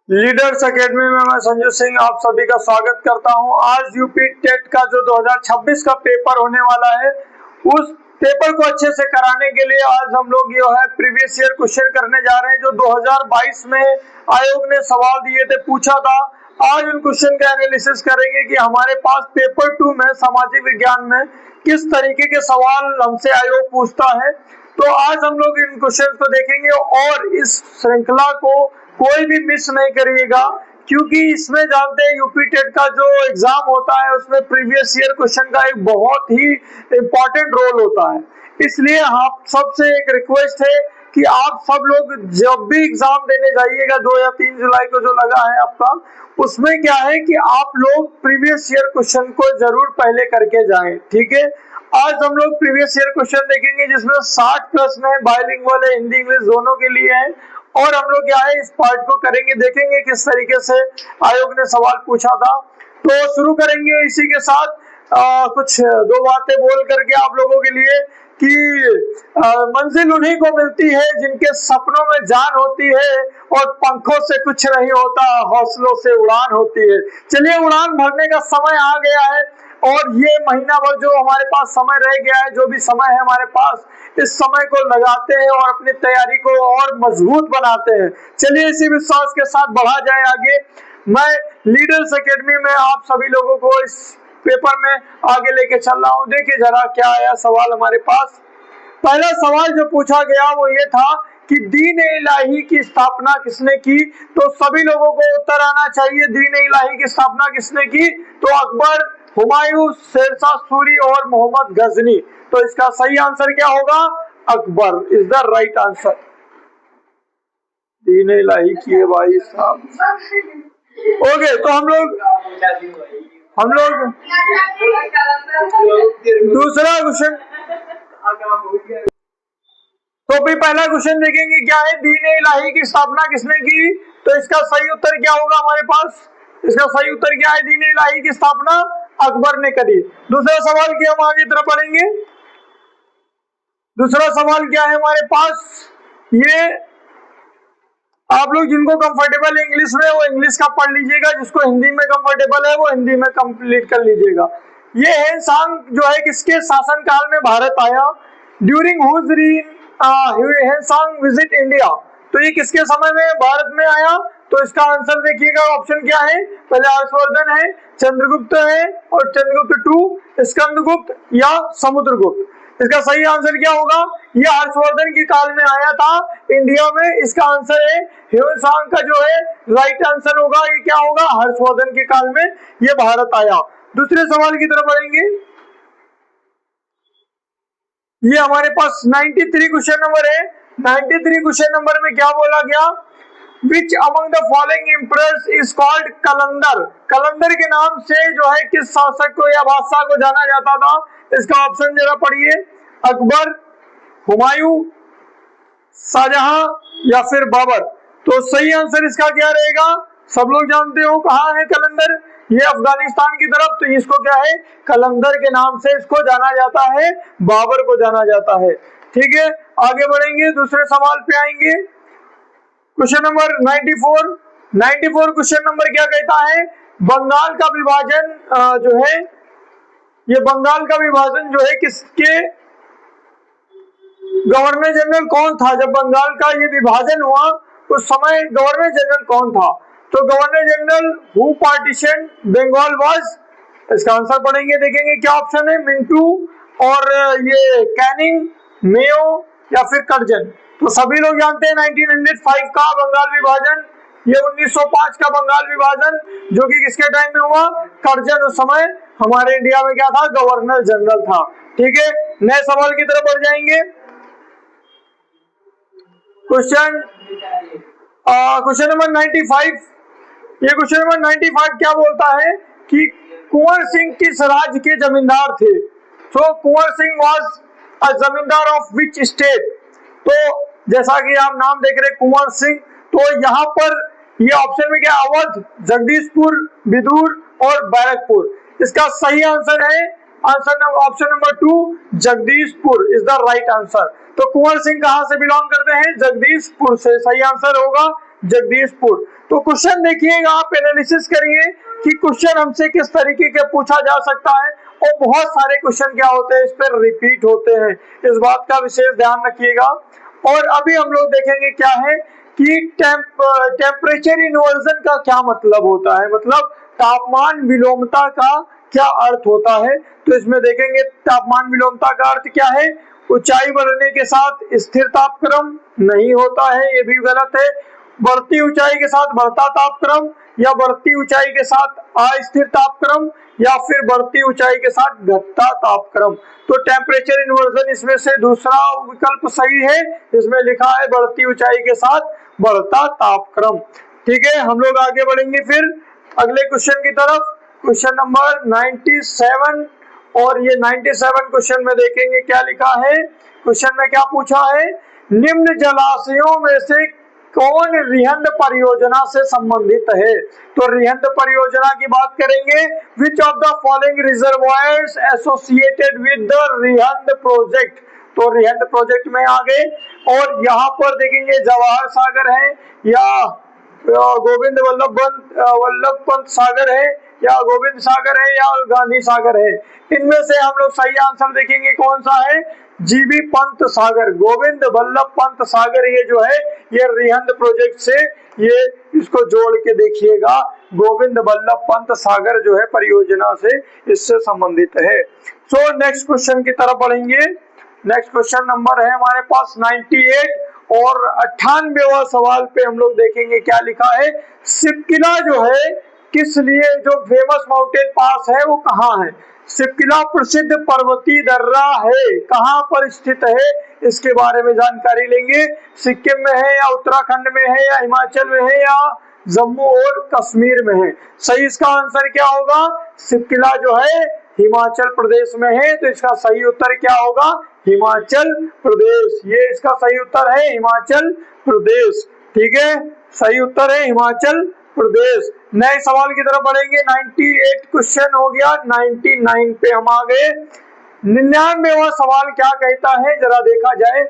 Leaders academy में मैं संजू सिंह आप सभी का स्वागत करता हूं। आज यूपी टेट का जो 2026 का पेपर होने वाला है, उस पेपर को अच्छे से कराने के लिए आज हम लोग जो है प्रीवियस ईयर क्वेश्चन करने जा रहे हैं, जो 2022 में आयोग ने सवाल दिए थे, पूछा था। आज उन क्वेश्चन का एनालिसिस करेंगे कि हमारे पास पेपर 2 में सामाजिक विज्ञान में किस तरीके के सवाल हमसे आयोग पूछता है। तो आज हम लोग इन क्वेश्चन को देखेंगे और इस श्रृंखला को कोई भी मिस नहीं करिएगा, क्योंकि इसमें जानते हैं यूपी टेट का जो एग्जाम होता है उसमें प्रीवियस ईयर क्वेश्चन का एक बहुत ही इम्पोर्टेंट रोल होता है। इसलिए आप सबसे एक रिक्वेस्ट है कि आप सब लोग जब भी एग्जाम देने जाइएगा 2 या 3 जुलाई को जो लगा है आपका, उसमें क्या है कि आप लोग प्रीवियस ईयर क्वेश्चन को जरूर पहले करके जाएं। ठीक है, आज हम लोग प्रीवियस ईयर क्वेश्चन देखेंगे जिसमें 60 प्रश्न है, बायलिंगुअल है, हिंदी इंग्लिश दोनों के लिए है। और हम लोग क्या है इस पार्ट को करेंगे, देखेंगे किस तरीके से आयोग ने सवाल पूछा था। तो शुरू करेंगे इसी के साथ कुछ दो बातें बोल करके आप लोगों के लिए कि मंजिल उन्हीं को मिलती है जिनके सपनों में जान होती है और पंखों से कुछ नहीं होता, हौसलों से उड़ान होती है। चलिए, उड़ान भरने का समय आ गया है और ये महीना भर जो हमारे पास समय रह गया है, जो भी समय है हमारे पास, इस समय को लगाते हैं और अपनी तैयारी को और मजबूत बनाते हैं। चलिए, इसी विश्वास के साथ बढ़ा जाए आगे। मैं लीडर्स एकेडमी में आप सभी लोगों को इस पेपर में आगे लेके चल रहा हूँ। देखिए जरा क्या आया सवाल हमारे पास। पहला सवाल जो पूछा गया वो ये था कि दीन इलाही की स्थापना किसने की। तो सभी लोगों को उत्तर आना चाहिए, दीन इलाही की स्थापना किसने की। तो अकबर, हुमायूं, शेरशाह सूरी और मोहम्मद गजनी। तो इसका सही आंसर क्या होगा? Akbar is the right answer. दीन इलाही की है भाई साहब। ओके, तो हम लोग दूसरा क्वेश्चन, तो भी पहला क्वेश्चन देखेंगे क्या है, दीन इलाही की स्थापना किसने की। तो इसका सही उत्तर क्या होगा हमारे पास? इसका सही उत्तर क्या है? दीन इलाही की स्थापना अकबर ने करी। दूसरा सवाल की हम आगे तरफ पढ़ेंगे। दूसरा सवाल क्या है हमारे पास, ये आप लोग जिनको कंफर्टेबल इंग्लिश में वो इंग्लिश का पढ़ लीजिएगा, जिसको हिंदी में कंफर्टेबल है वो हिंदी में कंप्लीट कर लीजिएगा। ये हेनसांग जो है किसके शासन काल में भारत आया? During whose reign Hiuen Tsang visit India. तो ये किसके समय में भारत में आया? तो इसका आंसर देखिएगा, ऑप्शन क्या है? पहले हर्षवर्धन है, चंद्रगुप्त है और चंद्रगुप्त 2, स्कंदगुप्त या समुद्रगुप्त। इसका सही आंसर क्या होगा? ये हर्षवर्धन के काल में आया था इंडिया में। इसका आंसर है ह्वेनसांग का जो है राइट आंसर होगा। ये क्या होगा? हर्षवर्धन के काल में ये भारत आया। दूसरे सवाल की तरफ बढ़ेंगे। ये हमारे पास 93 क्वेश्चन नंबर है। 93 क्वेश्चन नंबर में क्या बोला गया? Which among the following emperors is called कलंदर? कलंदर के नाम से जो है किस शासक को या बादशाह को जाना जाता था? इसका ऑप्शन जरा पढ़िए, अकबर, हुमायूं, शाहजहां या फिर बाबर। तो सही आंसर इसका क्या रहेगा? सब लोग जानते हो कहाँ है कलंदर? ये अफगानिस्तान की तरफ। तो इसको क्या है? कलंदर के नाम से इसको जाना जाता है, बाबर को जाना जाता है। ठीक है, आगे बढ़ेंगे, दूसरे सवाल पे आएंगे। क्वेश्चन नंबर 94 क्वेश्चन नंबर क्या कहता है? बंगाल का विभाजन जो है, ये बंगाल का विभाजन जो है किसके गवर्नर जनरल कौन था? जब बंगाल का ये विभाजन हुआ उस समय गवर्नर जनरल कौन था? तो governor general who partition Bengal was. इसका आंसर पढ़ेंगे, देखेंगे क्या ऑप्शन है, मिंटू और ये कैनिंग, मेयो या फिर कर्जन। तो सभी लोग जानते हैं 1905 का बंगाल विभाजन, ये 1905 का बंगाल विभाजन जो कि किसके टाइम में हुआ? कर्जन उस समय हमारे इंडिया में क्या था? गवर्नर जनरल था। ठीक है, नए सवाल की तरफ बढ़ जाएंगे। Question number 95। ये क्वेश्चन नंबर 95 क्या बोलता है कि कुंवर सिंह किस राज्य के जमींदार थे? तो कुंवर सिंह वाज अ जमींदार ऑफ विच स्टेट? तो जैसा कि आप नाम देख रहे कुंवर सिंह, तो यहाँ पर ये ऑप्शन में क्या? अवध, जगदीशपुर, बिदूर और बैरकपुर। इसका सही आंसर है option number 2, Jagdishpur is the right answer. तो कुंवर सिंह कहां से बिलोंग करते हैं? जगदीशपुर से। सही आंसर होगा जगदीशपुर। तो क्वेश्चन देखिएगा, आप एनालिसिस करिए कि क्वेश्चन हमसे किस तरीके के पूछा जा सकता है, और बहुत सारे क्वेश्चन क्या होते हैं इस पर रिपीट होते हैं, इस बात का विशेष ध्यान रखिएगा। और अभी हम लोग देखेंगे क्या है कि टेम्परेचर इन्वर्जन का क्या मतलब होता है, मतलब तापमान विलोमता का क्या अर्थ होता है। तो इसमें देखेंगे तापमान विलोमता का अर्थ क्या है, ऊंचाई बढ़ने के साथ स्थिर तापक्रम नहीं होता है, ये भी गलत है। बढ़ती ऊंचाई के साथ बढ़ता तापक्रम, या बढ़ती ऊंचाई के साथ अस्थिर तापक्रम, या फिर बढ़ती ऊंचाई के साथ घटता तापक्रम। तो टेम्परेचर इन्वर्जन इसमें से दूसरा विकल्प सही है, इसमें लिखा है बढ़ती ऊंचाई के साथ बढ़ता तापक्रम। ठीक है, हम लोग आगे बढ़ेंगे फिर अगले क्वेश्चन की तरफ। क्वेश्चन नंबर 97, और ये 97 क्वेश्चन में देखेंगे क्या लिखा है। क्वेश्चन में क्या पूछा है, निम्न जलाशयों में से कौन रिहंद परियोजना से संबंधित है। तो रिहंद परियोजना की बात करेंगे, विच of the following reservoirs associated with the Rihand project. तो रिहंद प्रोजेक्ट में आ गए, और यहाँ पर देखेंगे जवाहर सागर है, या गोविंद वल्लभ पंत सागर है, या गोविंद सागर है, या गांधी सागर है। इनमें से हम लोग सही आंसर देखेंगे कौन सा है, जीबी पंत सागर, गोविंद वल्लभ पंत सागर। ये जो है ये रिहंद प्रोजेक्ट से, ये इसको जोड़ के देखिएगा, गोविंद वल्लभ पंत सागर जो है परियोजना से इससे संबंधित है। सो नेक्स्ट क्वेश्चन की तरफ बढ़ेंगे। नेक्स्ट क्वेश्चन नंबर है हमारे पास 98, और 98वां सवाल पे हम लोग देखेंगे क्या लिखा है। सिपकिला जो है किस लिए, जो फेमस माउंटेन पास है वो कहाँ है। सिपकिला प्रसिद्ध पर्वतीय दर्रा है, कहाँ पर स्थित है इसके बारे में जानकारी लेंगे। सिक्किम में है, या उत्तराखंड में है, या हिमाचल में है, या जम्मू और कश्मीर में है। सही इसका आंसर क्या होगा, सिपकिला जो है हिमाचल प्रदेश में है, तो इसका सही उत्तर क्या होगा, हिमाचल प्रदेश। ये इसका सही उत्तर है, हिमाचल प्रदेश। ठीक है, सही उत्तर है हिमाचल प्रदेश। नए सवाल की तरफ बढ़ेंगे। 98 क्वेश्चन हो गया, 99 पे हम आ गए। 99वां सवाल क्या कहता है जरा देखा जाए।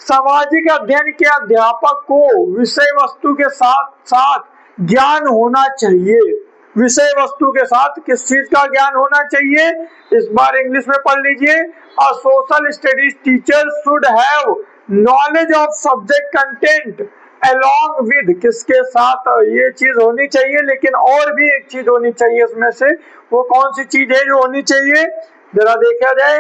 सामाजिक अध्ययन के अध्यापक को विषय वस्तु के साथ साथ ज्ञान होना चाहिए। विषय वस्तु के साथ किस चीज का ज्ञान होना चाहिए, इस बार इंग्लिश में पढ़ लीजिए। A social studies teacher should have knowledge of subject content along with, किसके साथ ये चीज होनी चाहिए, लेकिन और भी एक चीज होनी चाहिए इसमें से, वो कौन सी चीज है जो होनी चाहिए जरा देखा जाए।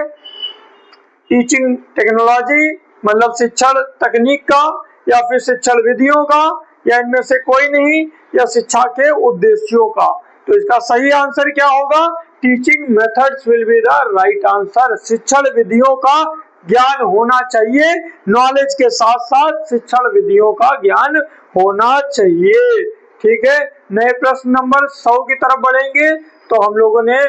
टीचिंग टेक्नोलॉजी, मतलब शिक्षण तकनीक का, या फिर शिक्षण विधियों का, या इनमें से कोई नहीं, या शिक्षा के उद्देश्यों का। तो इसका सही आंसर क्या होगा, teaching methods will be the right answer. शिक्षण विधियों का ज्ञान होना चाहिए, नॉलेज के साथ साथ शिक्षण विधियों का ज्ञान होना चाहिए। ठीक है, नए प्रश्न नंबर 100 की तरफ बढ़ेंगे। तो हम लोगों ने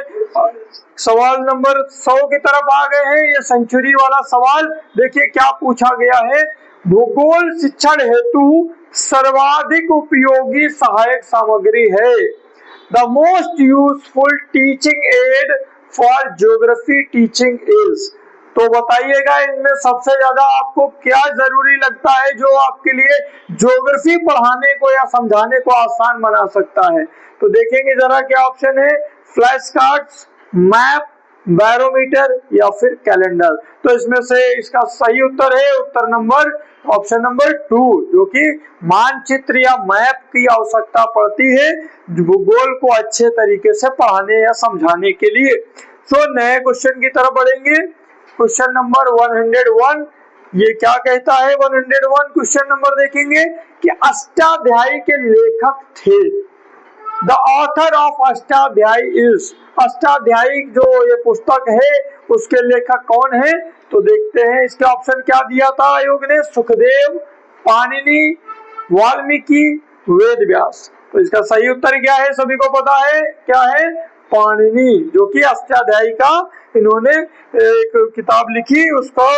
सवाल नंबर 100 की तरफ आ गए हैं। ये सेंचुरी वाला सवाल देखिए क्या पूछा गया है। भूगोल शिक्षण हेतु सर्वाधिक उपयोगी सहायक सामग्री है। The most useful teaching add for geography teaching is. तो बताइएगा इनमें सबसे ज्यादा आपको क्या जरूरी लगता है जो आपके लिए ज्योग्राफी पढ़ाने को या समझाने को आसान बना सकता है। तो देखेंगे जरा क्या ऑप्शन है, फ्लैश कार्ड्स, मैप, बैरोमीटर, या फिर कैलेंडर। तो इसमें से इसका सही उत्तर है उत्तर नंबर ऑप्शन नंबर 2, जो कि मानचित्र या मैप की आवश्यकता पड़ती है भूगोल को अच्छे तरीके से पढ़ाने या समझाने के लिए। तो नए क्वेश्चन की तरफ बढ़ेंगे। क्वेश्चन नंबर 101, ये क्या कहता है 101 क्वेश्चन नंबर देखेंगे कि अष्टाध्यायी के लेखक थे। The author of Ashtadhyayi is. Ashtadhyayi जो ये पुस्तक है उसके लेखक कौन है, तो देखते हैं इसके ऑप्शन क्या दिया था आयोग ने, सुखदेव, पाणिनि, वाल्मीकि, वेदव्यास। तो इसका सही उत्तर क्या है, सभी को पता है क्या है, पाणिनि, जो कि अष्टाध्यायी का इन्होंने एक किताब लिखी, उसको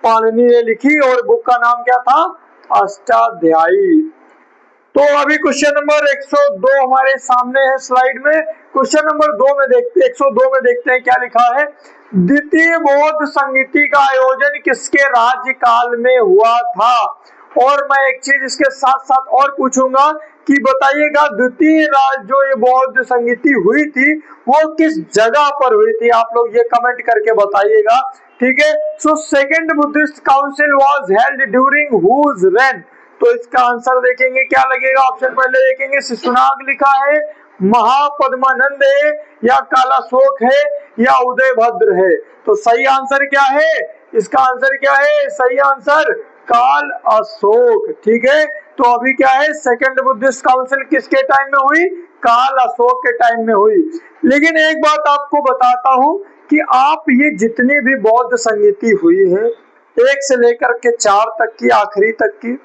पाणिनि ने लिखी, और बुक का नाम क्या था, अष्टाध्यायी। तो अभी क्वेश्चन नंबर 102 हमारे सामने है स्लाइड में। क्वेश्चन नंबर 2 में देखते 102 में देखते हैं क्या लिखा है। द्वितीय बौद्ध संगीति का आयोजन किसके राज्यकाल में हुआ था, और मैं एक चीज इसके साथ साथ और पूछूंगा कि बताइएगा द्वितीय जो ये बौद्ध संगीति हुई थी वो किस जगह पर हुई थी, आप लोग ये कमेंट करके बताइएगा। ठीक है, so second Buddhist council was held during whose reign, तो इसका आंसर देखेंगे क्या लगेगा। ऑप्शन पहले देखेंगे शिशुनाग लिखा है, महापद्मानंद है, या कालाशोक है, या उदयभद्र है। तो सही आंसर क्या है, इसका आंसर क्या है, सही आंसर काल अशोक। ठीक है, तो अभी क्या है, सेकंड बुद्धिस्ट काउंसिल किसके टाइम में हुई, काल अशोक के टाइम में हुई। लेकिन एक बात आपको बताता हूं कि आप ये जितनी भी बौद्ध संगीति हुई है 1 से लेकर के 4 तक की, आखिरी तक की,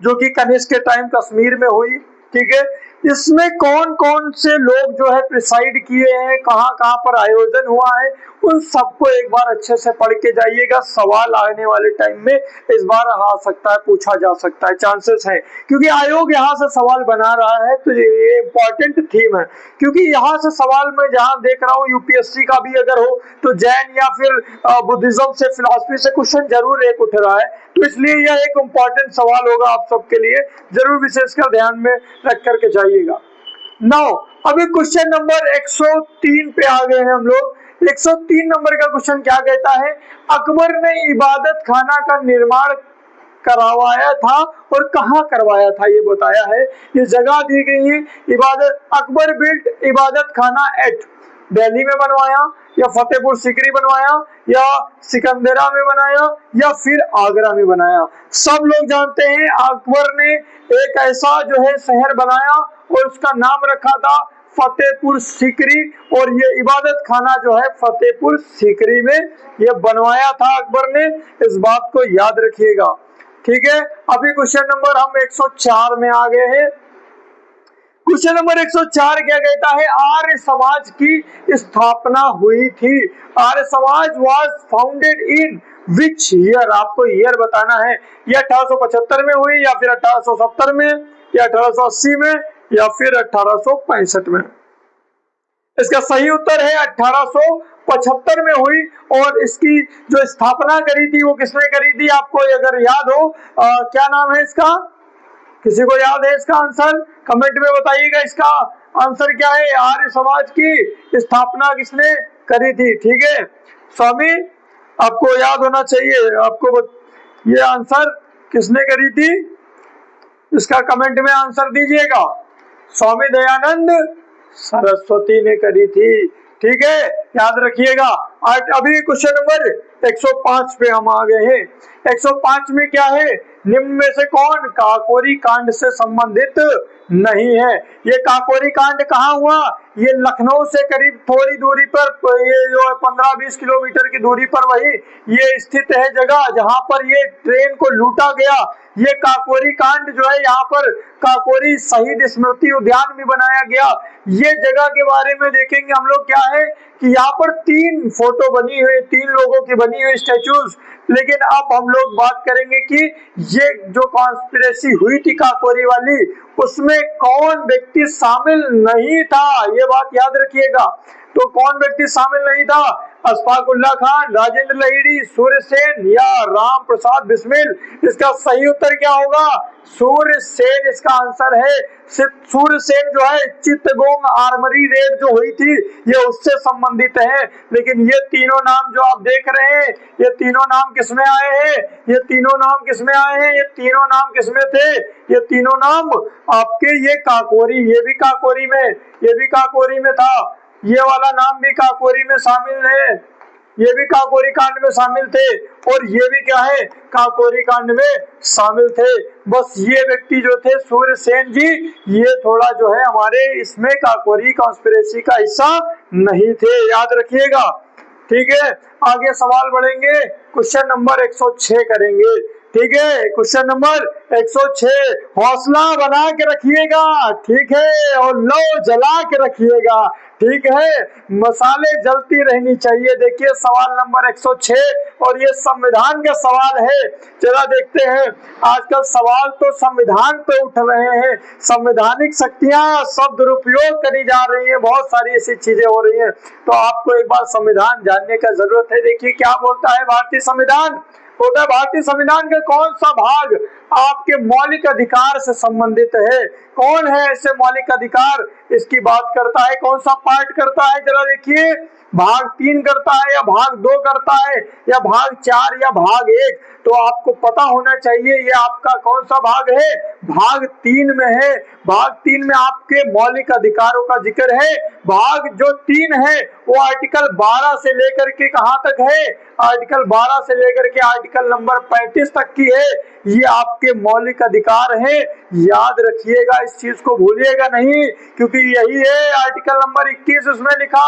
जो कि कनिष्क के टाइम कश्मीर में हुई, ठीक है, इसमें कौन कौन से लोग जो है प्रिसाइड किए हैं, कहां कहां पर आयोजन हुआ है, उन सबको एक बार अच्छे से पढ़ के जाइएगा। सवाल आने वाले टाइम में इस बार आ सकता है, पूछा जा सकता है, चांसेस है, क्योंकि आयोग यहाँ से सवाल बना रहा है, तो ये इंपॉर्टेंट थीम है। क्योंकि यहाँ से सवाल मैं जहाँ देख रहा हूँ यूपीएससी का भी अगर हो तो जैन या फिर बुद्धिज्म से, फिलॉसफी से क्वेश्चन जरूर एक उठ रहा है, तो इसलिए यह एक इम्पॉर्टेंट सवाल होगा आप सबके लिए, जरूर विशेषकर ध्यान में रख करके जाइएगा। नाउ अभी क्वेश्चन नंबर 103 पे आ गए हैं हम लोग। 103 नंबर का क्वेश्चन क्या कहता है, अकबर ने इबादत खाना का निर्माण करवाया था और कहाँ करवाया था ये बताया है, ये जगह दी गई है। इबादत, अकबर बिल्ट इबादत खाना एट, दिल्ली में बनवाया या फतेहपुर सीकरी बनवाया या सिकंदरा में बनाया या फिर आगरा में बनाया। सब लोग जानते हैं अकबर ने एक ऐसा जो है शहर बनाया और उसका नाम रखा था फतेहपुर सीकरी, और ये इबादत खाना जो है फतेहपुर सीकरी में ये बनवाया था अकबर ने, इस बात को याद रखिएगा। ठीक है, अभी क्वेश्चन नंबर हम 104 में आ गए हैं। क्वेश्चन नंबर 104 क्या कहता है, आर्य समाज की स्थापना हुई थी। Arya Samaj was founded in which year, आपको ईयर बताना है, या 1875 में हुई या फिर 1870 में या 1880 में या फिर 1865 में। इसका सही उत्तर है 1875 में हुई, और इसकी जो स्थापना करी थी वो किसने करी थी, आपको अगर याद हो क्या नाम है इसका, किसी को याद है इसका आंसर, कमेंट में बताइएगा इसका आंसर क्या है। आर्य समाज की स्थापना किसने करी थी, ठीक है स्वामी, आपको याद होना चाहिए, आपको ये आंसर किसने करी थी, इसका कमेंट में आंसर दीजिएगा। स्वामी दयानंद सरस्वती ने करी थी, ठीक है, याद रखिएगा। अभी क्वेश्चन नंबर 105 पे हम आ गए हैं। 105 में क्या है, निम्न में से कौन काकोरी कांड से संबंधित नहीं है। ये काकोरी कांड कहाँ हुआ, ये लखनऊ से करीब थोड़ी दूरी पर, ये जो 15-20 किलोमीटर की दूरी पर वही ये स्थित है जगह जहां पर ये ट्रेन को लूटा गया। ये काकोरी कांड जो है, यहाँ पर काकोरी शहीद स्मृति उद्यान भी बनाया गया। ये जगह के बारे में देखेंगे हम लोग क्या है कि यहाँ पर 3 फोटो बनी हुई, 3 लोगों की बनी हुई स्टेचूज। लेकिन अब हम लोग बात करेंगे कि ये जो कॉन्स्पिरेसी हुई थी काकोरी वाली, उसमें कौन व्यक्ति शामिल नहीं था, ये बात याद रखिएगा। तो कौन व्यक्ति शामिल नहीं था, अशफाक उल्लाह खान, राजेंद्र लाहिड़ी, सूर्यसेन या राम प्रसाद बिस्मिल। इसका सही उत्तर क्या होगा, सूर्यसेन इसका आंसर है। सूर्यसेन जो है चित्तगोंग आर्मरी रेड जो हुई थी ये उससे संबंधित है। लेकिन ये तीनों नाम जो आप देख रहे हैं, ये तीनों नाम किसमें आए हैं, ये तीनों नाम किसमें आए हैं, ये तीनों नाम किसमें थे, ये तीनों नाम आपके ये काकोरी, ये भी काकोरी में, ये भी काकोरी में था, ये वाला नाम भी काकोरी में शामिल है, ये भी काकोरी कांड में शामिल थे, और ये भी क्या है काकोरी कांड में शामिल थे। बस ये व्यक्ति जो थे सूर्यसेन जी, ये थोड़ा जो है हमारे इसमें काकोरी कॉन्स्पिरेसी का हिस्सा नहीं थे, याद रखिएगा। ठीक है, आगे सवाल बढ़ेंगे, क्वेश्चन नंबर 106 करेंगे। ठीक है, क्वेश्चन नंबर 106, हौसला बना के रखिएगा, ठीक है, और लो जला के रखिएगा, ठीक है, मसाले जलती रहनी चाहिए। देखिए सवाल नंबर 106, और ये संविधान का सवाल है। चला देखते हैं, आजकल सवाल तो संविधान पे उठ रहे हैं, संवैधानिक शक्तियां सब दुरुपयोग करी जा रही है, बहुत सारी ऐसी चीजें हो रही है, तो आपको एक बार संविधान जानने का जरूरत है। देखिए क्या बोलता है भारतीय संविधान, होता है भारतीय संविधान का कौन सा भाग आपके मौलिक अधिकार से संबंधित है? कौन है ऐसे मौलिक अधिकार इसकी बात करता है? कौन सा पार्ट करता है? जरा देखिए, भाग 3 करता है या भाग 2 करता है या भाग 4 या भाग 1? तो आपको पता होना चाहिए ये आपका कौन सा भाग है, भाग 3 में है। भाग 3 में आपके मौलिक अधिकारों का जिक्र है। भाग जो 3 है वो आर्टिकल 12 से लेकर के कहां तक है? आर्टिकल 12 से लेकर के आर्टिकल नंबर 35 तक की है। ये आपके मौलिक अधिकार है, याद रखिएगा, इस चीज को भूलिएगा नहीं, क्योंकि यही है आर्टिकल नंबर 21 उसमें लिखा।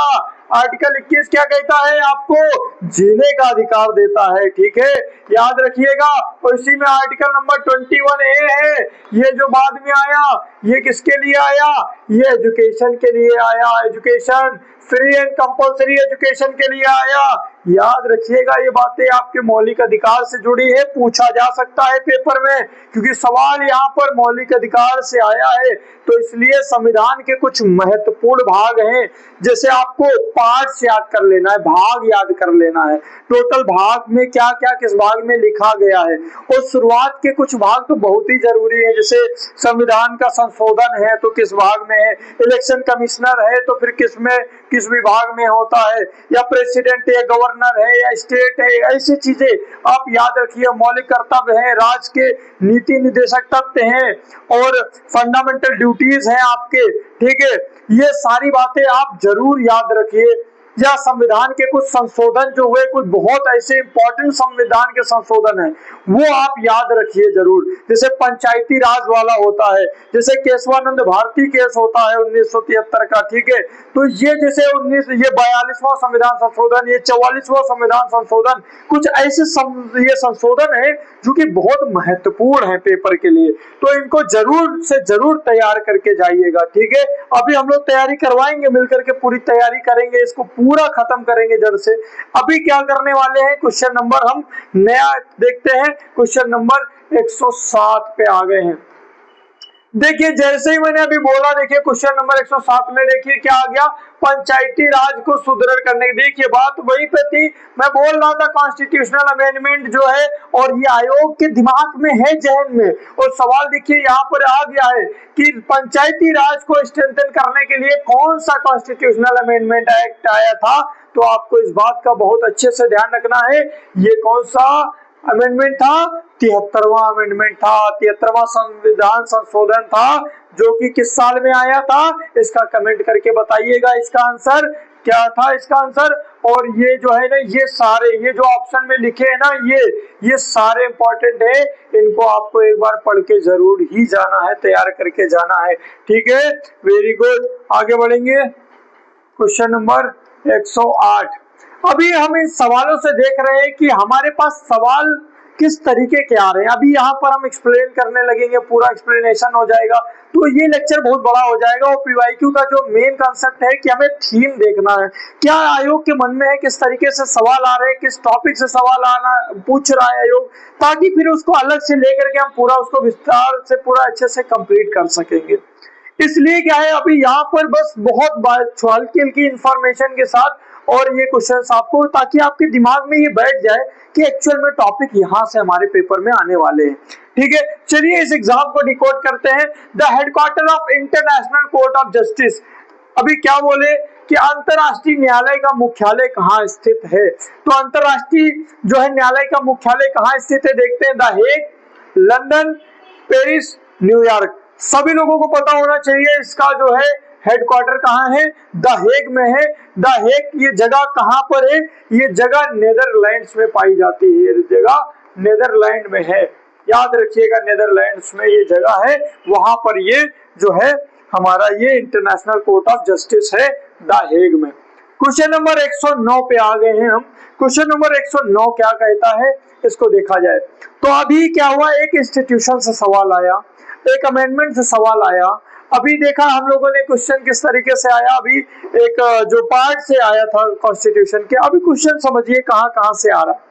आर्टिकल 21 क्या कहता है? आपको जीने का अधिकार देता है, ठीक है, याद रखिएगा। और इसी में आर्टिकल नंबर 21A है, ये जो बाद में आया, ये किसके लिए आया? ये एजुकेशन के लिए आया, education, free and compulsory education के लिए आया। याद रखिएगा, ये बातें आपके मौलिक अधिकार से जुड़ी है, पूछा जा सकता है पेपर में, क्योंकि सवाल यहाँ पर मौलिक अधिकार से आया है। तो इसलिए संविधान के कुछ महत्वपूर्ण भाग हैं, जैसे आपको पार्ट्स याद कर लेना है, भाग याद कर लेना है, टोटल भाग में क्या क्या किस भाग में लिखा गया है। और शुरुआत के कुछ भाग तो बहुत ही जरूरी है, जैसे संविधान का संशोधन है तो किस भाग में है, इलेक्शन कमिश्नर है तो फिर किस विभाग में होता है, या प्रेसिडेंट या गवर्नर है या स्टेट है, ऐसी चीजें आप याद रखिए। मौलिक कर्तव्य है, राज्य के नीति निर्देशक तत्व हैं और फंडामेंटल ड्यूटीज हैं आपके, ठीक है, ये सारी बातें आप जरूर याद रखिए। या संविधान के कुछ संशोधन जो हुए, कुछ बहुत ऐसे इंपॉर्टेंट संविधान के संशोधन हैं, वो आप याद रखिए जरूर। जैसे पंचायती राज वाला होता है, जैसे केशवानंद भारती केस होता है 1973 का, ठीक है। तो ये जैसे ये 42वां संविधान संशोधन, ये 44वां संविधान संशोधन, कुछ ऐसे ये संशोधन है जो कि बहुत महत्वपूर्ण है पेपर के लिए। तो इनको जरूर से जरूर तैयार करके जाइएगा, ठीक है। अभी हम लोग तैयारी करवाएंगे, मिलकर के पूरी तैयारी करेंगे, इसको पूरा खत्म करेंगे जड़ से। अभी क्या करने वाले हैं, क्वेश्चन नंबर हम नया देखते हैं। क्वेश्चन नंबर 107 पे आ गए हैं। देखिए, जैसे ही मैंने अभी बोला, देखिए क्वेश्चन नंबर 107 में देखिए क्या आ गया, पंचायती राज को सुदृढ़ करने। देखिए बात वही पे थी, मैं बोल रहा था कॉन्स्टिट्यूशनल अमेंडमेंट जो है, और ये आयोग के दिमाग में है, जहन में, और सवाल देखिए यहाँ पर आ गया है कि पंचायती राज को स्ट्रेंथन करने के लिए कौन सा कॉन्स्टिट्यूशनल अमेंडमेंट एक्ट आया था। तो आपको इस बात का बहुत अच्छे से ध्यान रखना है, ये कौन सा अमेंडमेंट था? 73वां अमेंडमेंट था, 73वां संविधान संशोधन था, जो कि किस साल में आया था? इसका कमेंट करके बताइएगा इसका आंसर क्या था, इसका आंसर। और ये जो है ना, ये सारे ये जो ऑप्शन में लिखे हैं ना, ये सारे इंपॉर्टेंट है, इनको आपको एक बार पढ़ के जरूर ही जाना है, तैयार करके जाना है, ठीक है। वेरी गुड, आगे बढ़ेंगे। Question number 108। अभी हम इन सवालों से देख रहे हैं कि हमारे पास सवाल किस तरीके के आ रहे हैं। अभी यहाँ पर हम एक्सप्लेन करने लगेंगे, पूरा एक्सप्लेनेशन हो जाएगा, तो ये लेक्चर बहुत बड़ा हो जाएगा। और पीवाईक्यू का जो मेन कंसेप्ट है कि हमें थीम देखना है, क्या आयोग के मन में है, किस तरीके से सवाल आ रहे हैं, किस टॉपिक से सवाल आना पूछ रहा है आयोग, ताकि फिर उसको अलग से लेकर के हम पूरा उसको विस्तार से पूरा अच्छे से कंप्लीट कर सकेंगे। इसलिए क्या है, अभी यहाँ पर बस बहुत हल्की हल्की इंफॉर्मेशन के साथ और ये क्वेश्चंस आपको, ताकि आपके दिमाग में ये बैठ जाए कि एक्चुअल में टॉपिक यहाँ से हमारे पेपर में आने वाले हैं, ठीक है। चलिए इस एग्जाम को डिकोड करते हैं। The headquarter of international court of justice, अभी क्या बोले कि अंतरराष्ट्रीय न्यायालय का मुख्यालय कहाँ स्थित है। तो अंतरराष्ट्रीय जो है न्यायालय का मुख्यालय कहाँ स्थित है, देखते हैं। The Hague, London, Paris, New York. सभी लोगों को पता होना चाहिए इसका जो है हेडक्वार्टर कहाँ है, द हेग में है। द हेग ये जगह कहाँ पर है, ये जगह नेदरलैंड्स में पाई जाती है, ये जगह नेदरलैंड में है, याद रखिएगा, नेदरलैंड्स में ये जगह है, वहां पर ये जो है हमारा ये इंटरनेशनल कोर्ट ऑफ जस्टिस है, द हेग में। क्वेश्चन नंबर 109 पे आ गए हैं हम। क्वेश्चन नंबर 109 क्या कहता है, इसको देखा जाए तो अभी क्या हुआ, एक इंस्टीट्यूशन से सवाल आया, एक अमेंडमेंट से सवाल आया। अभी देखा हम लोगों ने क्वेश्चन किस तरीके से आया, अभी एक जो पार्ट से आया था कॉन्स्टिट्यूशन के। अभी क्वेश्चन समझिए कहां कहां से आ रहा है।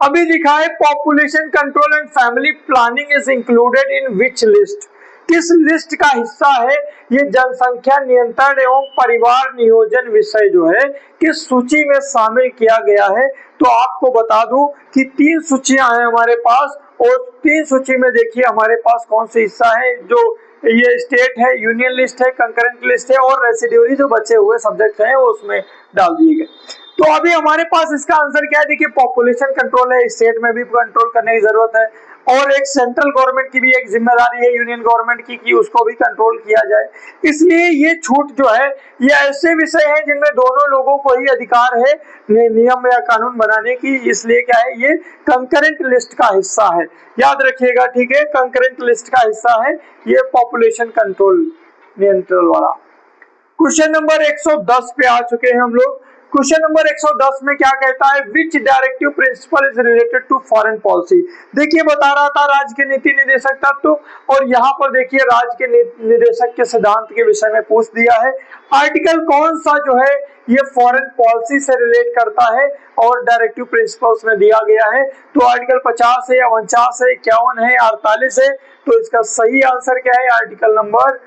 अभी लिखा है population control and family planning is included in which list, किस लिस्ट का हिस्सा है ये जनसंख्या नियंत्रण एवं परिवार नियोजन विषय जो है किस सूची में शामिल किया गया है। तो तो आपको बता दूं कि 3 सूचियां हैं हमारे पास, और 3 सूची में देखिए हमारे पास कौन सा हिस्सा है, जो ये स्टेट है, यूनियन लिस्ट है, कंकरेंट लिस्ट है, और रेसिड्यूरी जो बचे हुए सब्जेक्ट हैं वो उसमें डाल दिए गए। तो अभी हमारे पास इसका आंसर क्या है, देखिए पॉपुलेशन कंट्रोल है, स्टेट में भी कंट्रोल करने की जरूरत है, और एक सेंट्रल गवर्नमेंट की भी एक जिम्मेदारी है यूनियन गवर्नमेंट की कि उसको भी कंट्रोल किया जाए। इसलिए ये छूट जो है ये ऐसे विषय हैं जिनमें दोनों लोगों को ही अधिकार है नियम या कानून बनाने की, इसलिए क्या है ये कंकरेंट लिस्ट का हिस्सा है, याद रखिएगा, ठीक है, कंकरेंट लिस्ट का हिस्सा है ये पॉपुलेशन कंट्रोल नियंत्रण वाला। क्वेश्चन नंबर 110 पे आ चुके हैं हम लोग। क्वेश्चन नंबर 110 में क्या कहता है, which directive principle is related to foreign policy. देखिए बता रहा था राज्य के नीति निर्देशक तत्व, और यहाँ पर देखिए राज्य के निर्देशक के सिद्धांत के विषय में पूछ दिया है। आर्टिकल कौन सा जो है ये फॉरेन पॉलिसी से रिलेट करता है और डायरेक्टिव प्रिंसिपल्स में दिया गया है, तो आर्टिकल 50 है, 49 है, 51 है, 48 है। तो इसका सही आंसर क्या है, आर्टिकल नंबर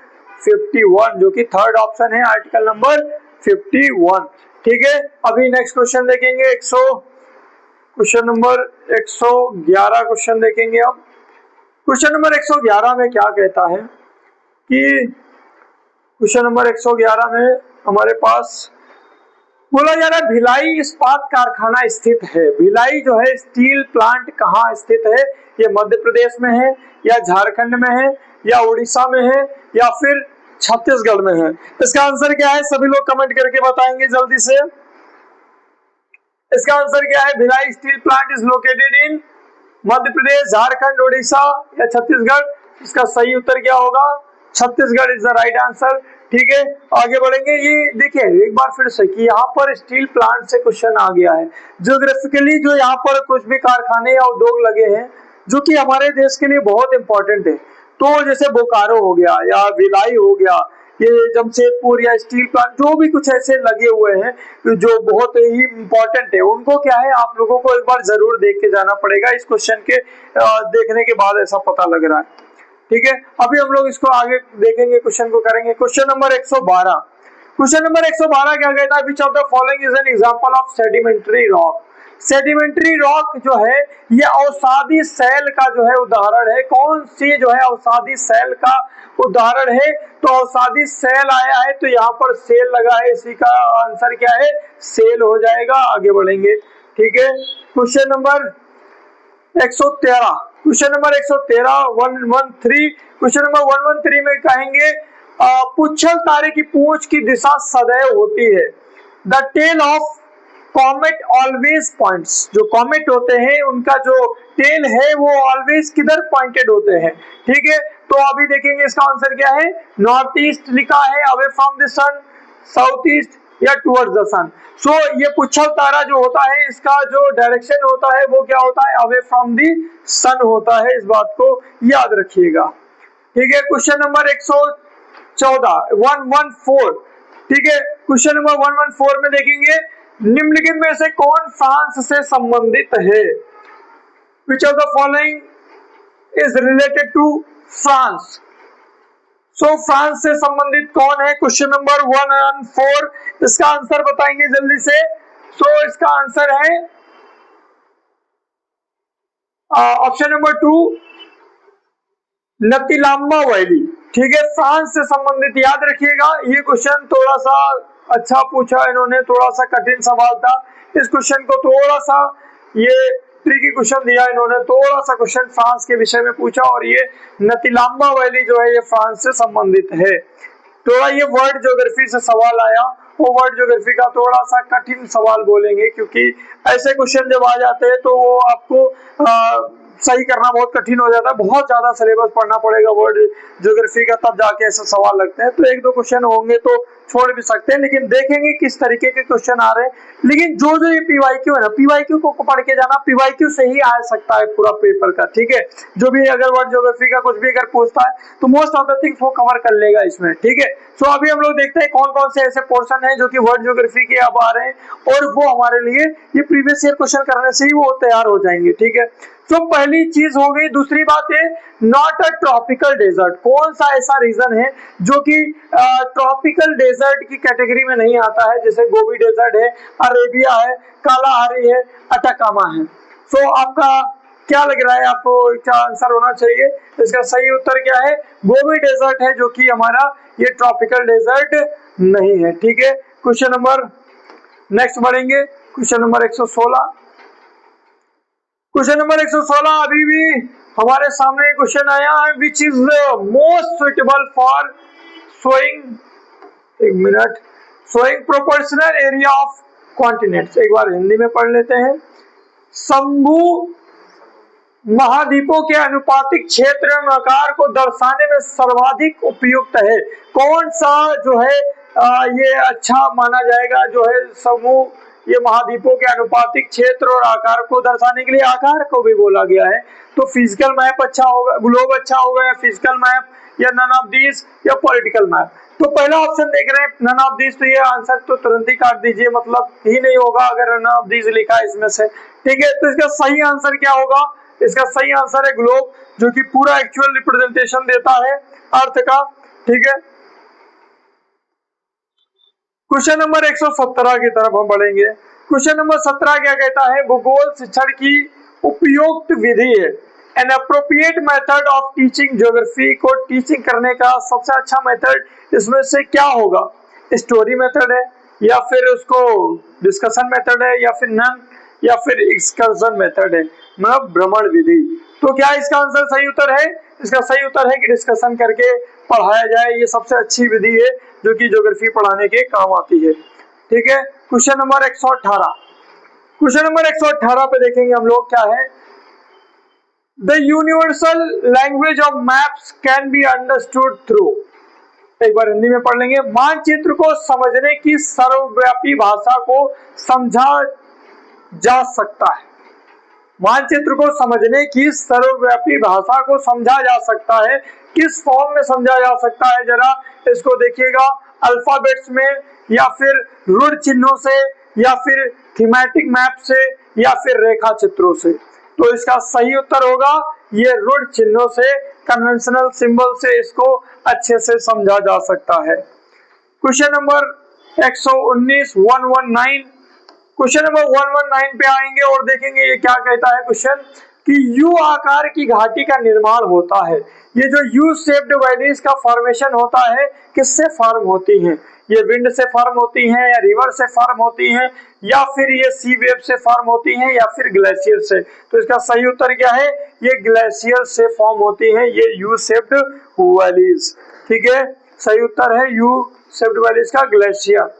51, जो कि थर्ड ऑप्शन है, आर्टिकल नंबर 51। ठीक है, अभी नेक्स्ट क्वेश्चन देखेंगे, क्वेश्चन नंबर 111 क्वेश्चन देखेंगे। अब क्वेश्चन नंबर 111 में क्या कहता है कि क्वेश्चन नंबर 111 में हमारे पास बोला जा रहा है भिलाई इस्पात कारखाना स्थित है। भिलाई जो है स्टील प्लांट कहाँ स्थित है, ये मध्य प्रदेश में है, या झारखंड में है, या उड़ीसा में है, या फिर छत्तीसगढ़ में है। इसका आंसर क्या है, सभी लोग कमेंट करके बताएंगे जल्दी से। इसका आंसर क्या है, Bhilai steel plant is located in Madhya Pradesh, Jharkhand, Orissa या छत्तीसगढ़। इसका सही उत्तर क्या होगा, Chhattisgarh is the right answer. ठीक है, आगे बढ़ेंगे। ये देखिए एक बार फिर से कि यहाँ पर स्टील प्लांट से क्वेश्चन आ गया है। ज्योग्राफिकली जो यहाँ पर कुछ भी कारखाने या उद्योग लगे हैं जो कि हमारे देश के लिए बहुत इंपॉर्टेंट है, तो जैसे बोकारो हो गया या भिलाई हो गया, ये जमशेदपुर या स्टील प्लांट, जो भी कुछ ऐसे लगे हुए हैं जो बहुत ही इंपॉर्टेंट है, उनको क्या है आप लोगों को एक बार जरूर देख के जाना पड़ेगा। इस क्वेश्चन के देखने के बाद ऐसा पता लग रहा है। ठीक है, अभी हम लोग इसको आगे देखेंगे, क्वेश्चन को करेंगे। क्वेश्चन नंबर 112, क्वेश्चन नंबर 112 क्या कहता है, which of the following is an example of sedimentary rock. Sedimentary rock जो है ये अवसादी सैल का जो है उदाहरण है। कौन सी जो है अवसादी सैल का उदाहरण है, तो अवसादी सैल आया है तो यहाँ पर सेल लगा है, इसी का आंसर क्या है, सेल हो जाएगा। आगे बढ़ेंगे, ठीक है। Question number 113, question number 113 113, question number 113 में कहेंगे पुच्छल तारे की पूंछ की दिशा सदैव होती है। The tail of comet always points, जो कॉमेट होते हैं उनका जो टेल है वो ऑलवेज किधर पॉइंटेड होते हैं। ठीक है, तो अभी देखेंगे इसका आंसर क्या है, नॉर्थ ईस्ट लिखा है, away from the sun, south east या टुवर्ड्स द सन। सो ये पुच्छल तारा जो होता है इसका जो डायरेक्शन होता है वो क्या होता है, अवे फ्रॉम द सन होता है, इस बात को याद रखिएगा। ठीक है, क्वेश्चन नंबर 114 114, ठीक है, क्वेश्चन नंबर 114 में देखेंगे निम्नलिखित में से कौन फ्रांस से संबंधित है। Which of the following is related to France. So France से संबंधित कौन है, क्वेश्चन नंबर 114, इसका आंसर बताएंगे जल्दी से। सो इसका आंसर है ऑप्शन नंबर 2 नतीलाम्बा वैली। ठीक है, फ्रांस से संबंधित, याद रखिएगा ये क्वेश्चन थोड़ा सा अच्छा पूछा इन्होंने, थोड़ा सा कठिन सवाल था। इस क्वेश्चन को थोड़ा सा ये ट्रिकी क्वेश्चन दिया इन्होंने, थोड़ा सा क्वेश्चन फ्रांस के विषय में पूछा, और ये नतीलाम्बा वैली जो है ये फ्रांस से संबंधित है। थोड़ा ये वर्ल्ड ज्योग्राफी से सवाल आया, वो वर्ल्ड ज्योग्राफी का थोड़ा सा कठिन सवाल बोलेंगे, क्योंकि ऐसे क्वेश्चन जब आ जाते हैं तो वो आपको सही करना बहुत कठिन हो जाता है, बहुत ज्यादा सिलेबस पढ़ना पड़ेगा वर्ल्ड ज्योग्राफी का, तब जाके ऐसे सवाल लगते हैं। तो एक दो क्वेश्चन होंगे तो छोड़ भी सकते हैं, लेकिन देखेंगे किस तरीके के क्वेश्चन आ रहे हैं। लेकिन जो जो ये पीवाईक्यू है ना, पीवाईक्यू को पढ़ के जाना, पीवाईक्यू से ही आ सकता है पूरा पेपर का। ठीक है, जो भी अगर वर्ल्ड ज्योग्राफी का कुछ भी अगर पूछता है तो मोस्ट ऑफ द थिंग्स वो कवर कर लेगा इसमें। ठीक है, सो अभी हम लोग देखते हैं कौन कौन से ऐसे पोर्शन है जो कि वर्ल्ड ज्योग्राफी के अब आ रहे हैं, और वो हमारे लिए ये प्रीवियस ईयर क्वेश्चन करने से ही वो तैयार हो जाएंगे। ठीक है, तो पहली चीज हो गई। दूसरी बात है नॉट अ ट्रॉपिकल डेजर्ट। कौन सा ऐसा रीजन है जो कि ट्रॉपिकल डेजर्ट की कैटेगरी में नहीं आता है, जैसे गोबी डेजर्ट है, अरेबिया है, कालाहारी है, अटाकामा है। सो आपका क्या लग रहा है, आपको क्या आंसर होना चाहिए? इसका सही उत्तर क्या है? गोबी डेजर्ट है, जो कि हमारा ये ट्रॉपिकल डेजर्ट नहीं है। ठीक है, क्वेश्चन नंबर नेक्स्ट बढ़ेंगे, क्वेश्चन नंबर 116। क्वेश्चन नंबर 116 अभी भी हमारे सामने क्वेश्चन आया है, which is the most suitable for showing, एक minute, showing proportional area of continents. एक बार हिंदी में पढ़ लेते हैं। समभू महाद्वीपों के अनुपातिक क्षेत्र एवं आकार को दर्शाने में सर्वाधिक उपयुक्त है। कौन सा जो है ये अच्छा माना जाएगा, जो है समूह ये महाद्वीपों के अनुपातिक क्षेत्र और आकार को दर्शाने के लिए आकार को भी बोला गया है। तो फिजिकल मैप अच्छा होगा, ग्लोब अच्छा होगा, या फिजिकल मैप, या नन ऑफ दीज, या पॉलिटिकल मैप। तो पहला ऑप्शन देख रहे हैं नन ऑफ दीज, तो ये आंसर तो तुरंत ही काट दीजिए, मतलब ही नहीं होगा अगर नन ऑफ दीज लिखा है इसमें से। ठीक है, तो इसका सही आंसर क्या होगा? इसका सही आंसर है ग्लोब, जो कि पूरा एक्चुअल रिप्रेजेंटेशन देता है अर्थ का। ठीक है, क्वेश्चन नंबर 117 की तरफ हम बढ़ेंगे। क्वेश्चन नंबर 17 क्या कहता है? भूगोल शिक्षण की उपयुक्त विधि है। An appropriate method of teaching geography को टीचिंग करने का सबसे अच्छा मेथड इसमें से क्या होगा? स्टोरी मेथड है, या फिर उसको डिस्कशन मेथड है, या फिर नन, या फिर एक्सकर्जन मेथड है, मतलब भ्रमण विधि। तो क्या इसका आंसर सही उत्तर है? इसका सही उत्तर है कि डिस्कशन करके पढ़ाया जाए, ये सबसे अच्छी विधि है जो कि ज्योग्राफी पढ़ाने के काम आती है। ठीक है, क्वेश्चन नंबर 118। क्वेश्चन नंबर 118 पे देखेंगे हम लोग क्या है। The universal language of maps can be understood through, एक बार हिंदी में पढ़ लेंगे। मानचित्र को समझने की सर्वव्यापी भाषा को समझा जा सकता है। मानचित्र को समझने की सर्वव्यापी भाषा को समझा जा सकता है। किस फॉर्म में समझा जा सकता है, जरा इसको देखिएगा। अल्फाबेट्स में, या फिर रूढ़ चिन्हों से, या फिर थीमेटिक मैप से, या फिर रेखा चित्रों से। तो इसका सही उत्तर होगा ये रूढ़ चिन्हों से, कन्वेंशनल सिंबल से इसको अच्छे से समझा जा सकता है। क्वेश्चन नंबर 119 क्वेश्चन नंबर 119 पे आएंगे और देखेंगे ये क्या कहता है क्वेश्चन, कि यू आकार की घाटी का निर्माण होता है। ये जो यू शेप्ड वैलीज का फॉर्मेशन होता है, किससे फॉर्म होती हैं? ये विंड से फॉर्म होती हैं, या रिवर से फॉर्म होती हैं, या फिर ये सी वेव से फॉर्म होती हैं, या फिर ग्लेशियर से? तो इसका सही उत्तर क्या है? ये ग्लेशियर से फॉर्म होती हैं ये यू शेप्ड वैलीज। ठीक है, सही उत्तर है यू शेप्ड वैलीज का ग्लेशियर।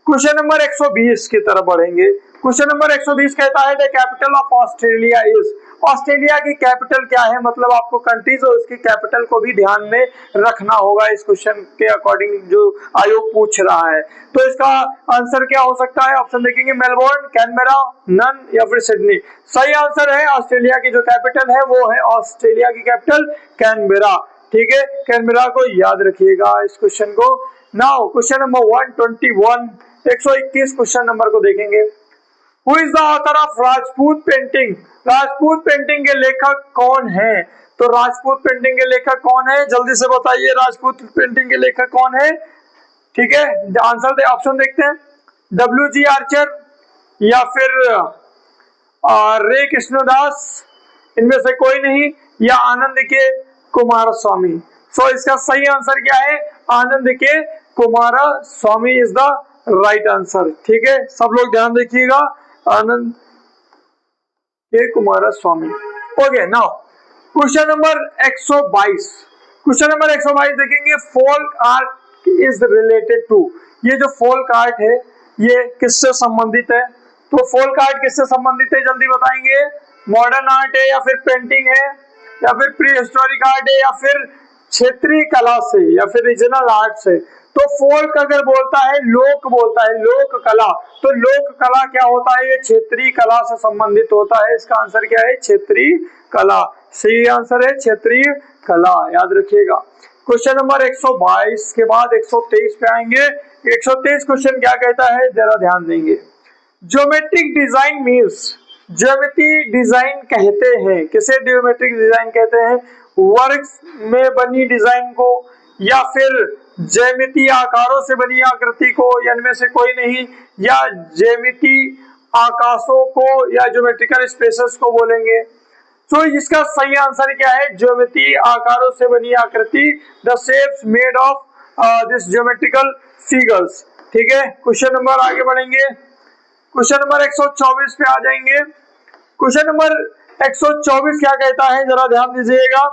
क्वेश्चन नंबर 120 की तरफ बढ़ेंगे। क्वेश्चन नंबर 120 कहता है the capital of Australia is. Australia की कैपिटल क्या है? मतलब आपको कंट्रीज और उसकी कैपिटल को भी ध्यान में रखना होगा इस क्वेश्चन के अकॉर्डिंग जो आयोग पूछ रहा है। तो इसका आंसर क्या हो सकता है? ऑप्शन देखेंगे, मेलबोर्न, कैनबेरा, नन, या फिर सिडनी। सही आंसर है ऑस्ट्रेलिया की जो कैपिटल है वो है, ऑस्ट्रेलिया की कैपिटल कैनबेरा। ठीक है, कैनबेरा को याद रखिएगा इस क्वेश्चन को। Now question number 121 121 question number को देखेंगे। Who is the author of Rajput painting? Rajput painting के लेखक कौन है? तो राजपूत पेंटिंग के लेखक कौन है? जल्दी से बताइए, राजपूत पेंटिंग के लेखक कौन है? ठीक है, आंसर दे, ऑप्शन देखते हैं। WG आर्चर, या फिर रे कृष्णदास, इनमें से कोई नहीं, या आनंद के कुमारस्वामी। सो इसका सही आंसर क्या है? Anand K Coomaraswamy is the right answer. ठीक है, सब लोग ध्यान देखिएगा, Anand K Coomaraswamy. Okay, now question number 122। Question number 122 देखेंगे, folk art is related to. ये जो फोल्क आर्ट है ये किससे संबंधित है? तो फोल्क आर्ट किससे संबंधित है, जल्दी बताएंगे। मॉडर्न आर्ट है, या फिर पेंटिंग है, या फिर प्री हिस्टोरिक आर्ट है, या फिर क्षेत्रीय कला से, या फिर रीजनल आर्ट से? तो फोल्क अगर बोलता है, लोक बोलता है, लोक कला, तो लोक कला क्या होता है? ये क्षेत्रीय कला से संबंधित होता है। इसका आंसर क्या है? क्षेत्रीय कला। सही आंसर है क्षेत्रीय कला, याद रखिएगा। क्वेश्चन नंबर 122 के बाद 123 पे आएंगे। 123 क्वेश्चन क्या कहता है, जरा ध्यान देंगे। Geometric design means, geometry design कहते हैं, किसे ज्योमेट्रिक डिजाइन कहते हैं? वर्क्स में बनी डिजाइन को, या फिर ज्यामितीय आकारों से बनी आकृति को, या इनमें से कोई नहीं, या ज्यामितीय आकाशों को या ज्योमेट्रिकल स्पेसेस को बोलेंगे। तो इसका सही आंसर क्या है? ज्योमेट्रीय आकारों से बनी आकृति, the shapes made of this geometrical figures. ठीक है, क्वेश्चन नंबर आगे बढ़ेंगे। क्वेश्चन नंबर 124 पे आ जाएंगे। क्वेश्चन नंबर 124 क्या कहता है, जरा ध्यान दीजिएगा।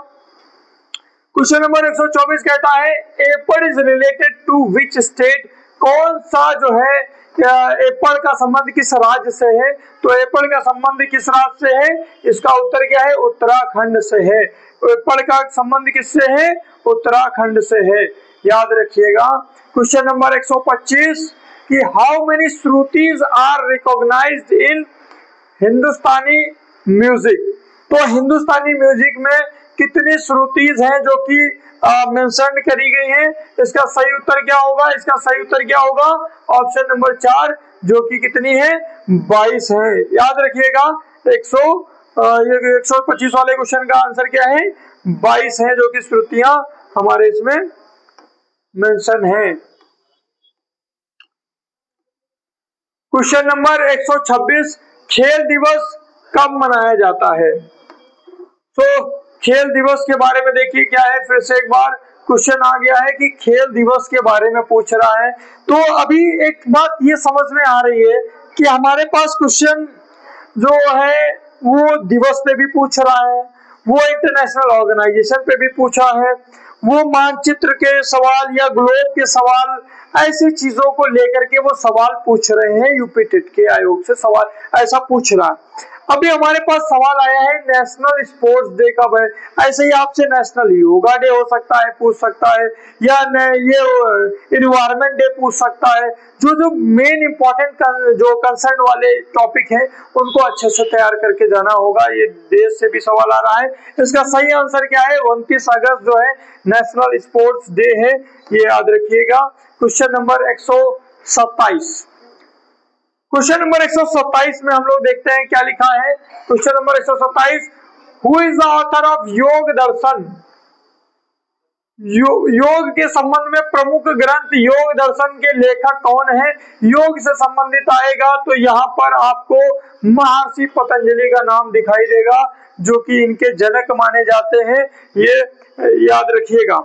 क्वेश्चन नंबर 124 कहता है apple is related to which state, कौन सा जो है एप्पल का संबंध किस राज्य से है? तो एप्पल का संबंध किस राज्य से है? इसका उत्तर क्या है? उत्तराखंड से है। एप्पल का संबंध किससे है? उत्तराखंड से है, याद रखिएगा। क्वेश्चन नंबर 125 कि how many shrutis are recognised in Hindustani music, तो हिंदुस्तानी म्यूजिक में कितनी श्रुतिज हैं जो कि मेंशन करी गई हैं? इसका सही उत्तर क्या होगा? इसका सही उत्तर क्या होगा? ऑप्शन नंबर 4, जो कि कितनी है? 22 है, याद रखिएगा। 125 वाले क्वेश्चन का आंसर क्या है? 22 है, जो कि श्रुतियां हमारे इसमें मेंशन है। क्वेश्चन नंबर 126 खेल दिवस कब मनाया जाता है? तो खेल दिवस के बारे में देखिए क्या है, फिर से एक बार क्वेश्चन आ गया है कि खेल दिवस के बारे में पूछ रहा है। तो अभी एक बात ये समझ में आ रही है कि हमारे पास क्वेश्चन जो है वो दिवस पे भी पूछ रहा है, वो इंटरनेशनल ऑर्गेनाइजेशन पे भी पूछा है, वो मानचित्र के सवाल या ग्लोब के सवाल, ऐसी चीजों को लेकर के वो सवाल पूछ रहे हैं। यूपी टेट के आयोग से सवाल ऐसा पूछ रहा है। अभी हमारे पास सवाल आया है नेशनल स्पोर्ट्स डे कब है? ऐसे ही आपसे नेशनल योगा डे हो सकता है, पूछ सकता है, या ये इन्वायरमेंट डे पूछ सकता है। जो मेन इंपॉर्टेंट जो कंसर्न वाले टॉपिक हैं उनको अच्छे से तैयार करके जाना होगा। ये देश से भी सवाल आ रहा है। इसका सही आंसर क्या है? 29 अगस्त जो है नेशनल स्पोर्ट्स डे है, ये याद रखिएगा। क्वेश्चन नंबर 127, क्वेश्चन नंबर 127 में हम लोग देखते हैं क्या लिखा है। Question number 127, who is the author of योग दर्शन? योग के संबंध में प्रमुख ग्रंथ योग दर्शन के लेखक कौन है? योग से संबंधित आएगा तो यहाँ पर आपको महर्षि पतंजलि का नाम दिखाई देगा, जो कि इनके जनक माने जाते हैं, ये याद रखिएगा।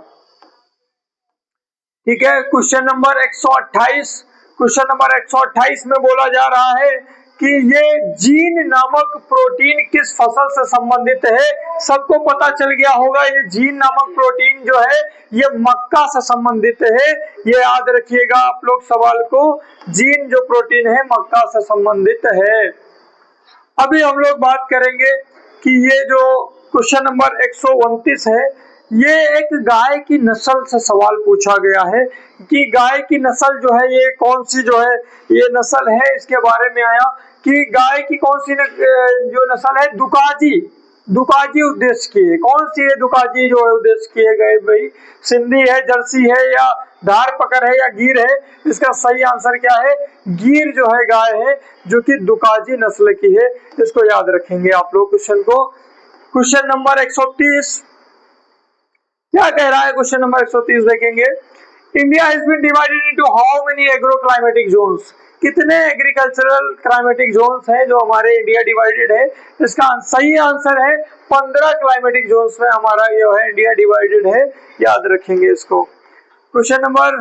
ठीक है, क्वेश्चन नंबर 128, क्वेश्चन नंबर 128 में बोला जा रहा है कि ये जीन नामक प्रोटीन किस फसल से संबंधित है? सबको पता चल गया होगा, ये जीन नामक प्रोटीन जो है ये मक्का से संबंधित है, ये याद रखिएगा आप लोग सवाल को। जीन जो प्रोटीन है मक्का से संबंधित है। अभी हम लोग बात करेंगे कि ये जो क्वेश्चन नंबर 129 है, ये एक गाय की नस्ल से सवाल पूछा गया है कि गाय की नस्ल जो है ये कौन सी जो है ये नस्ल है। इसके बारे में आया कि गाय की कौन सी जो नस्ल है, दुकाजी उद्देश्य की है। कौन सी है दुकाजी जो है उद्देश्य किए गए? भाई सिंधी है, जर्सी है, या धार पकड़ है, या गीर है? इसका सही आंसर क्या है? गिर जो है गाय है, जो कि दुकाजी नस्ल की है। इसको याद रखेंगे आप लोग क्वेश्चन को। क्वेश्चन नंबर 130 क्या कह रहा है? क्वेश्चन नंबर 130 देखेंगे, India has been divided into how many agro climatic zones? कितने एग्रीकल्चरल क्लाइमेटिक जोन्स हैं जो हमारे इंडिया डिवाइडेड है? इसका सही आंसर है 15 क्लाइमेटिक जोन्स में हमारा जो है इंडिया डिवाइडेड है, याद रखेंगे इसको। क्वेश्चन नंबर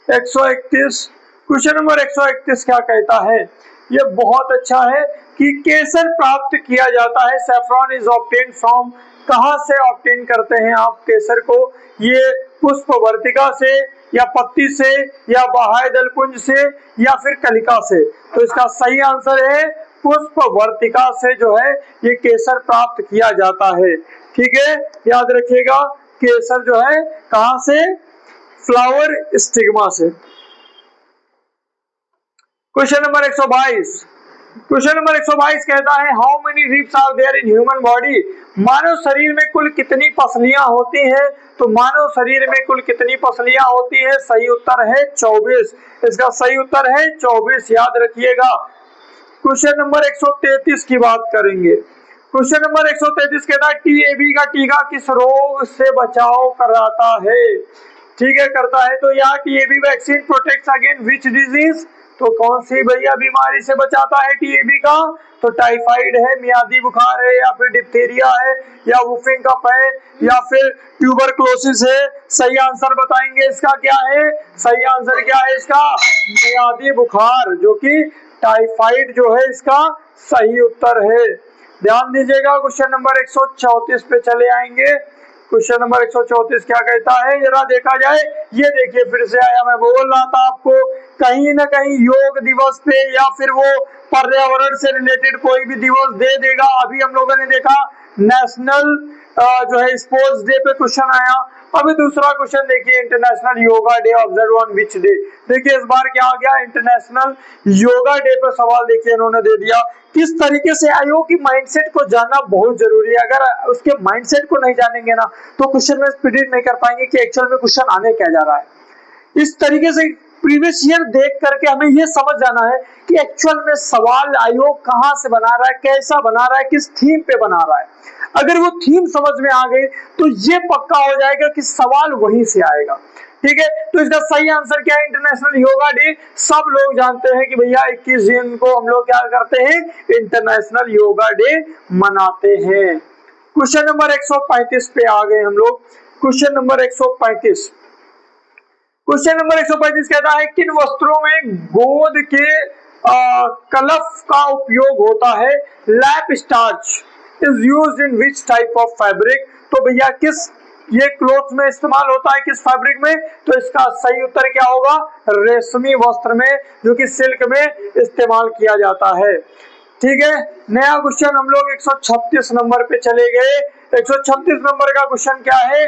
131, क्वेश्चन नंबर 131 क्या कहता है? ये बहुत अच्छा है कि केसर प्राप्त किया जाता है, सैफरॉन इज ऑब्टेन्ड फ्रॉम, कहां से ऑब्टेन करते हैं आप केसर को? ये पुष्प वर्तिका से, या पत्ती से, या बाह्य दलपुंज से, या फिर कलिका से? तो इसका सही आंसर है पुष्प वर्तिका से जो है ये केसर प्राप्त किया जाता है। ठीक है, याद रखिएगा केसर जो है कहां से? फ्लावर स्टिग्मा से। क्वेश्चन नंबर 122, क्वेश्चन नंबर 122 कहता है how many ribs are there in human body? मानव शरीर में कुल कितनी पसलियां होती हैं? तो मानव शरीर में कुल कितनी पसलियां होती हैं? सही उत्तर है 24। इसका सही उत्तर है 24, याद रखिएगा। क्वेश्चन नंबर 133 की बात करेंगे। क्वेश्चन नंबर 133 कहता है टीएबी का टीका किस रोग से बचाव कराता है? ठीक है, करता है। तो यहाँ TAB vaccine protects against which disease, तो कौन सी भैया बीमारी से बचाता है टीएबी का? तो टाइफाइड है, मियादी बुखार है, या फिर डिप्थीरिया है, या वुफिंग कफ है, या फिर ट्यूबरक्लोसिस है। सही आंसर बताएंगे इसका क्या है? सही आंसर क्या है इसका? मियादी बुखार, जो कि टाइफाइड जो है इसका सही उत्तर है। ध्यान दीजिएगा। क्वेश्चन नंबर 134 पे चले आएंगे। क्वेश्चन नंबर 134 क्या कहता है, जरा देखा जाए। ये देखिए, फिर से आया। मैं बोल रहा था आपको, कहीं ना कहीं योग दिवस पे या फिर वो पर्यावरण से रिलेटेड कोई भी दिवस दे देगा। अभी हम लोगों ने देखा नेशनल जो है स्पोर्ट्स डे पे क्वेश्चन आया। अभी दूसरा क्वेश्चन देखिए, international yoga day observe on which day. देखिए इस बार क्या आ गया, इंटरनेशनल योगा डे पर सवाल देखिए इन्होंने दे दिया। किस तरीके से आयोग की माइंडसेट को जानना बहुत जरूरी है। अगर उसके माइंडसेट को नहीं जानेंगे ना तो क्वेश्चन में प्रिडिक्ट नहीं कर पाएंगे कि एक्चुअल में क्वेश्चन आने क्या जा रहा है। इस तरीके से प्रीवियस ईयर देख करके हमें ये समझ जाना है कि एक्चुअल में सवाल आयोग कहां से बना रहा है, कैसा बना रहा है, किस थीम पे बना रहा है। अगर वो थीम समझ में आ गई तो ये पक्का हो जाएगा कि सवाल वहीं से आएगा। ठीक है, तो इसका सही आंसर क्या है? International yoga day. सब लोग जानते हैं कि भैया 21 जून को हम लोग क्या करते हैं, इंटरनेशनल योगा डे मनाते हैं। क्वेश्चन नंबर 135 पे आ गए हम लोग। क्वेश्चन नंबर 135 कहता है किन वस्त्रों में गोंद के कलफ का उपयोग होता है? Lap starch is used in which type of fabric. तो भैया किस ये क्लोथ में इस्तेमाल होता है, किस फैब्रिक में? तो इसका सही उत्तर क्या होगा? रेशमी वस्त्र में, जो कि सिल्क में इस्तेमाल किया जाता है। ठीक है, नया क्वेश्चन हम लोग 136 नंबर पे चले गए। 136 नंबर का क्वेश्चन क्या है?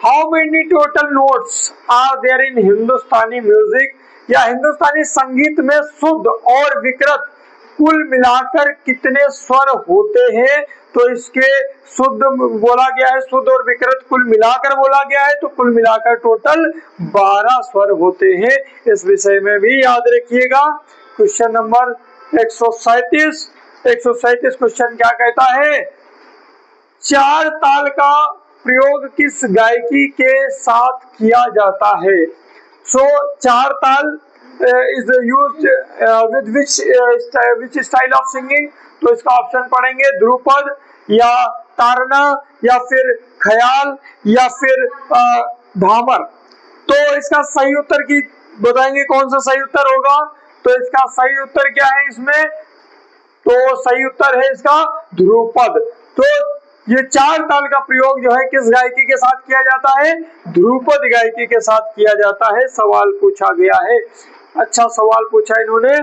How many total notes are there in Hindustani music, या हिंदुस्तानी संगीत में शुद्ध और विकृत कुल मिलाकर कितने स्वर होते हैं? तो इसके शुद्ध बोला गया है, शुद्ध और विकृत कुल मिलाकर बोला गया है, तो कुल मिलाकर टोटल 12 स्वर होते हैं। इस विषय में भी याद रखिएगा। क्वेश्चन नंबर 137 क्वेश्चन क्या कहता है? चार ताल का प्रयोग किस गायकी के साथ किया जाता है? सो चार ताल is used with which style of singing? तो इसका ऑप्शन पढ़ेंगे ध्रुपद, या तारना, या फिर ख्याल, या फिर धामर। तो इसका सही उत्तर की बताएंगे कौन सा सही उत्तर होगा? तो इसका सही उत्तर क्या है इसमें? तो सही उत्तर है इसका ध्रुपद। तो ये चार ताल का प्रयोग जो है किस गायकी के साथ किया जाता है? ध्रुपद गायकी के साथ किया जाता है। सवाल पूछा गया है, अच्छा सवाल पूछा इन्होंने।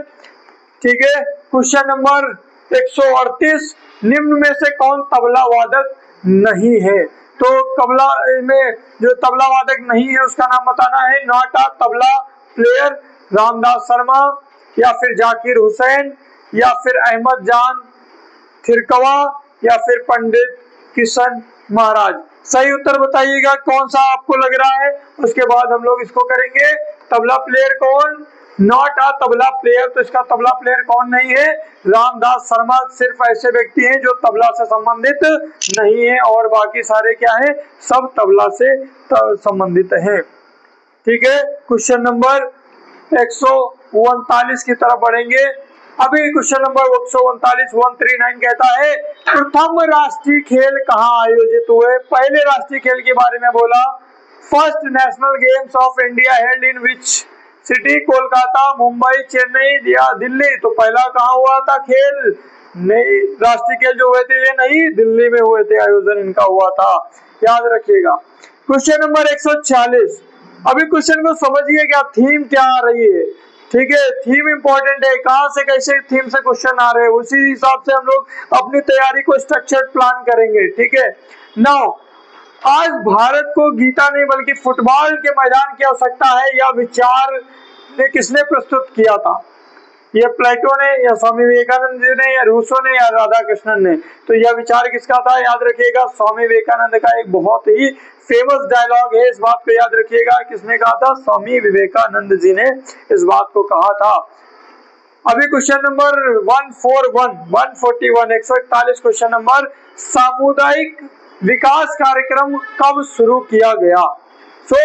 ठीक है, क्वेश्चन नंबर 138 निम्न में से कौन तबला वादक नहीं है? तो तबला में जो तबला वादक नहीं है उसका नाम बताना है। Not a tabla player, Ramdas Sharma, या फिर जाकिर हुसैन, या फिर अहमद जान थिरकवा, या फिर पंडित किशन महाराज। सही उत्तर बताइएगा कौन सा आपको लग रहा है। उसके बाद हम लोग इसको करेंगे। तबला प्लेयर कौन? नॉट अ तबला प्लेयर, तो इसका तबला प्लेयर कौन नहीं है? रामदास शर्मा। सिर्फ ऐसे व्यक्ति हैं जो तबला से संबंधित नहीं है, और बाकी सारे क्या है? सब तबला से संबंधित हैं। ठीक है, क्वेश्चन नंबर 139 की तरफ बढ़ेंगे। अभी क्वेश्चन नंबर 139 कहता है प्रथम राष्ट्रीय खेल कहाँ आयोजित हुए? पहले राष्ट्रीय खेल के बारे में बोला। First national games of India held in which city? Kolkata, Mumbai, Chennai या दिल्ली? तो पहला कहाँ हुआ था खेल? नहीं, राष्ट्रीय खेल जो हुए थे ये नहीं, दिल्ली में हुए थे, आयोजन इनका हुआ था, याद रखिएगा। Question number 146। अभी क्वेश्चन को समझिए क्या थीम क्या आ रही है। ठीक है, थीम इंपॉर्टेंट है, कहां से कैसे थीम से क्वेश्चन आ रहे हैं, उसी हिसाब से हम लोग अपनी तैयारी को स्ट्रक्चर्ड प्लान करेंगे। ठीक है, नाउ आज भारत को गीता नहीं बल्कि फुटबॉल के मैदान की आवश्यकता है, यह विचार ने किसने प्रस्तुत किया था? ये प्लेटो ने, या स्वामी विवेकानंद जी ने, या रूसो ने, या राधा कृष्णन ने? तो यह विचार किसका था? याद रखिएगा स्वामी विवेकानंद का एक बहुत ही फेमस डायलॉग है, इस बात को याद रखिएगा। किसने कहा था? स्वामी विवेकानंद जी ने इस बात को कहा था। अभी क्वेश्चन नंबर 141 क्वेश्चन नंबर, सामुदायिक विकास कार्यक्रम कब शुरू किया गया? So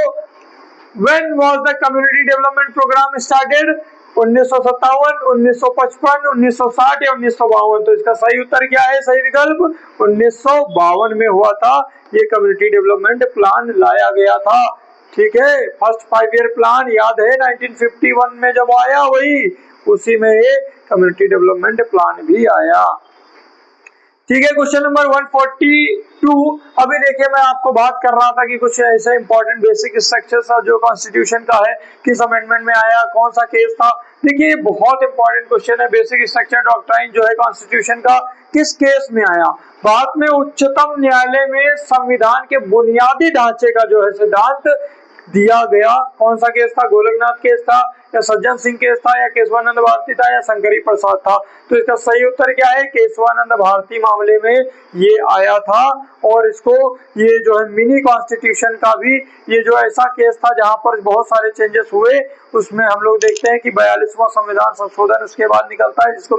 when was the community development programme started? 1957, 1955, 1960 या 1952? तो इसका सही उत्तर क्या है? सही विकल्प 1952 में हुआ था, ये कम्युनिटी डेवलपमेंट प्लान लाया गया था। ठीक है, फर्स्ट 5 ईयर प्लान याद है 1951 में जब आया, वही उसी में ये कम्युनिटी डेवलपमेंट प्लान भी आया। ठीक है, क्वेश्चन नंबर 142। अभी देखिए, मैं आपको बात कर रहा था कि कुछ ऐसे इंपॉर्टेंट बेसिक स्ट्रक्चर्स जो कॉन्स्टिट्यूशन का है, किस अमेंडमेंट में आया, कौन सा केस था। देखिए, बहुत इंपॉर्टेंट क्वेश्चन है, बेसिक स्ट्रक्चर डॉक्ट्राइन जो है कॉन्स्टिट्यूशन का किस केस में आया? भारत में उच्चतम न्यायालय में संविधान के बुनियादी ढांचे का जो है सिद्धांत दिया गया। कौन सा केस था? गोलकनाथ केस था, या सज्जन सिंह केस था, या केशवानंद भारती था, या शंकरी प्रसाद था? तो इसका सही उत्तर क्या है? केशवानंद भारती मामले में ये आया था। और इसको ये जो है मिनी कॉन्स्टिट्यूशन का भी ये जो ऐसा केस था जहां पर बहुत सारे चेंजेस हुए, उसमें हम लोग देखते हैं कि 42वां संविधान संशोधन उसके बाद निकलता है, जिसको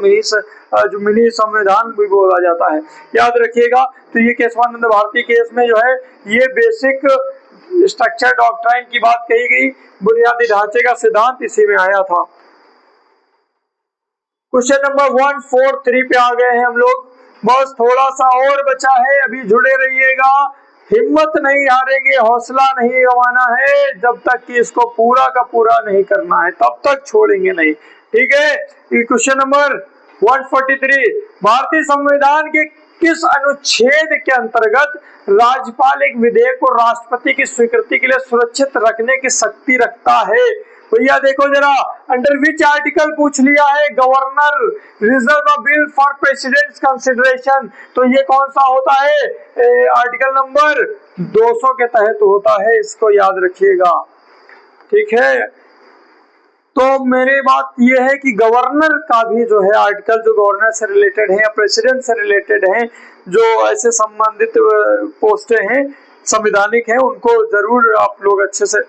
मिनी संविधान भी बोला जाता है, याद रखिएगा। तो ये केशवानंद भारती केस में जो है ये बेसिक स्ट्रक्चर डॉक्ट्राइन की बात कही गई, बुनियादी ढांचे का सिद्धांत इसी में आया था। क्वेश्चन नंबर 143 पे आ गए हैं हम लोग, बस थोड़ा सा और बचा है, अभी जुड़े रहिएगा, हिम्मत नहीं हारेंगे, हौसला नहीं गंवाना है, जब तक कि इसको पूरा का पूरा नहीं करना है तब तक छोड़ेंगे नहीं। ठीक है, क्वेश्चन नंबर 143, भारतीय संविधान के किस अनुच्छेद के अंतर्गत राज्यपाल एक विधेयक को राष्ट्रपति की स्वीकृति के लिए सुरक्षित रखने की शक्ति रखता है? भैया देखो जरा, अंडर विच आर्टिकल पूछ लिया है? Governor reserve a bill for president's consideration. तो ये कौन सा होता है? आर्टिकल नंबर 200 के तहत होता है, इसको याद रखिएगा। ठीक है, तो मेरी बात यह है कि गवर्नर का भी जो है आर्टिकल, जो गवर्नर से रिलेटेड है या प्रेसिडेंट से रिलेटेड है, जो ऐसे संबंधित पोस्टें हैं संवैधानिक हैं, उनको जरूर आप लोग अच्छे से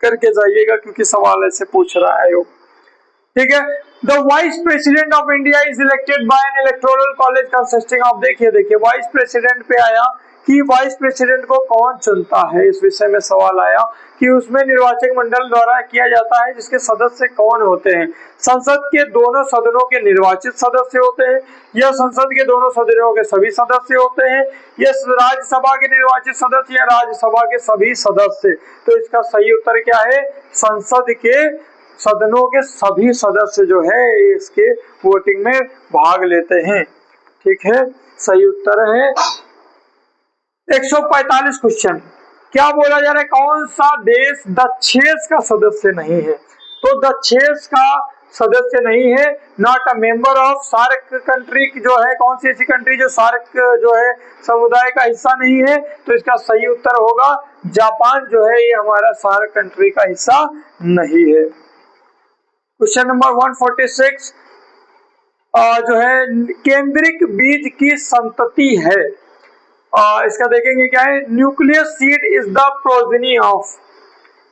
करके जाइएगा, क्योंकि सवाल ऐसे पूछ रहा है आयोग। ठीक है, the vice president of India is elected by N electoral college consisting of, देखिए वाइस प्रेसिडेंट पे आया कि वाइस प्रेसिडेंट को कौन चुनता है, इस विषय में सवाल आया कि उसमें निर्वाचक मंडल द्वारा किया जाता है, जिसके सदस्य कौन होते हैं? संसद के दोनों सदनों के निर्वाचित सदस्य होते हैं, या संसद के दोनों सदनों के सभी सदस्य होते हैं, या राज्यसभा के निर्वाचित सदस्य, या राज्यसभा के सभी सदस्य? तो इसका सही उत्तर क्या है? संसद के सदनों के सभी सदस्य जो है इसके वोटिंग में भाग लेते हैं। ठीक है, सही उत्तर है 145 क्वेश्चन। क्या बोला जा रहा है? कौन सा देश दक्षेस का सदस्य नहीं है? तो दक्षेस का सदस्य नहीं है, not a member of SAARC country, जो है कौन सी ऐसी कंट्री जो सार्क जो है समुदाय का हिस्सा नहीं है? तो इसका सही उत्तर होगा जापान, जो है ये हमारा सार्क कंट्री का हिस्सा नहीं है। क्वेश्चन नंबर 146 जो है केंद्रिक बीज की संतति है, इसका देखेंगे क्या है? Nucleus seed is the progeny of,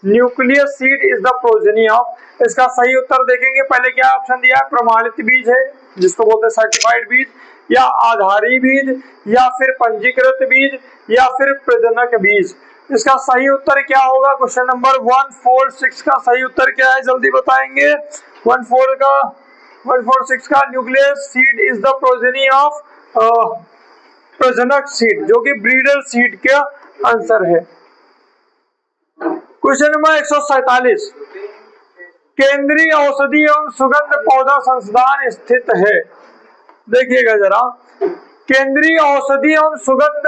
nucleus seed is the progeny of. इसका सही उत्तर देखेंगे, पहले क्या ऑप्शन दिया है? प्रमाणित बीज है, जिसको बोलते हैं सर्टिफाइड बीज, या आधारी बीज, या फिर पंजीकृत बीज, या फिर प्रजनक बीज। इसका सही उत्तर क्या होगा? क्वेश्चन नंबर 146 का सही उत्तर क्या है, जल्दी बताएंगे। 146 का nucleus seed is the progeny of प्रजनक सीड, जो कि ब्रीडर सीड का आंसर है। क्वेश्चन नंबर 147, केंद्रीय औषधि एवं सुगंध पौधा संस्थान स्थित है? देखिएगा जरा, केंद्रीय औषधि एवं सुगंध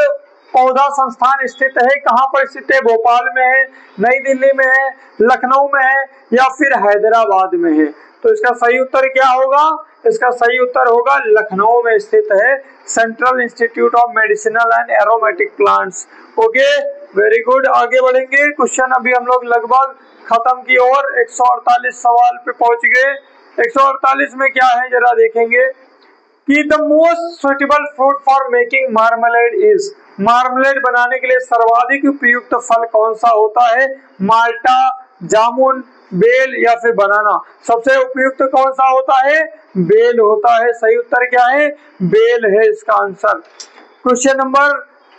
पौधा संस्थान स्थित है, कहां पर स्थित है? भोपाल में है, नई दिल्ली में है, लखनऊ में है, या फिर हैदराबाद में है? तो इसका सही उत्तर क्या होगा? इसका सही उत्तर होगा लखनऊ में स्थित है, central institute of medicinal and aromatic plants. Okay, very good, आगे बढ़ेंगे। क्वेश्चन अभी हम लोग लगभग खत्म की ओर 148 सवाल पे पहुंच गए। 148 में क्या है जरा देखेंगे कि the most suitable fruit for making marmalade is, marmalade बनाने के लिए सर्वाधिक उपयुक्त फल कौन सा होता है? माल्टा, जामुन, बेल या फिर बनाना। सबसे उपयुक्त कौन सा होता है? बेल होता है। सही उत्तर क्या है? बेल है इसका आंसर। क्वेश्चन नंबर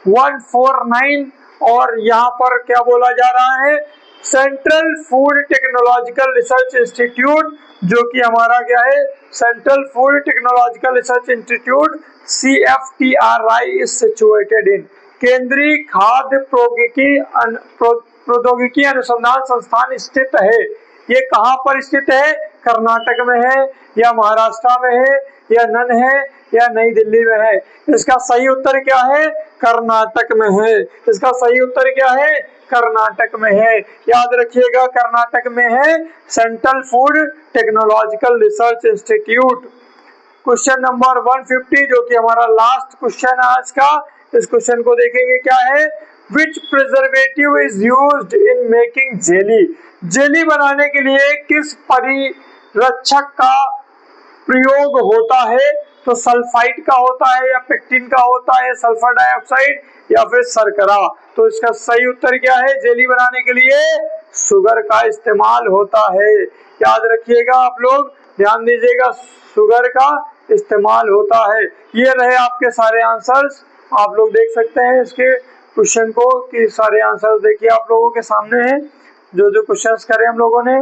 149 और यहाँ पर क्या बोला जा रहा है? Central food technological research institute, जो कि हमारा क्या है? Central food technological research institute CFTRI is situated in. केंद्रीय खाद्य प्रौद्योगिकी अनुसंधान संस्थान स्थित है। ये कहाँ पर स्थित है? कर्नाटक में है या महाराष्ट्र में है या नन है या नई दिल्ली में है? इसका सही उत्तर क्या है? कर्नाटक में है। इसका सही उत्तर क्या है? कर्नाटक में है। याद रखिएगा कर्नाटक में है central food technological research institute. Question number 150 जो कि हमारा लास्ट क्वेश्चन है आज का, इस क्वेश्चन को देखेंगे। क्या है? Which preservative is used in making jelly? Jelly बनाने के लिए किस परिरक्षक का प्रयोग होता है? तो सल्फाइड का होता है या पेक्टिन का होता है, सल्फर डाइऑक्साइड या फिर शर्करा? तो इसका सही उत्तर क्या है? जेली बनाने के लिए शुगर का इस्तेमाल होता है। याद रखिएगा आप लोग, ध्यान दीजिएगा, शुगर का इस्तेमाल होता है। ये रहे आपके सारे आंसर्स। आप लोग देख सकते हैं इसके क्वेश्चन को कि सारे आंसर्स देखिए आप लोगों के सामने हैं। जो जो क्वेश्चंस करे हम लोगों ने,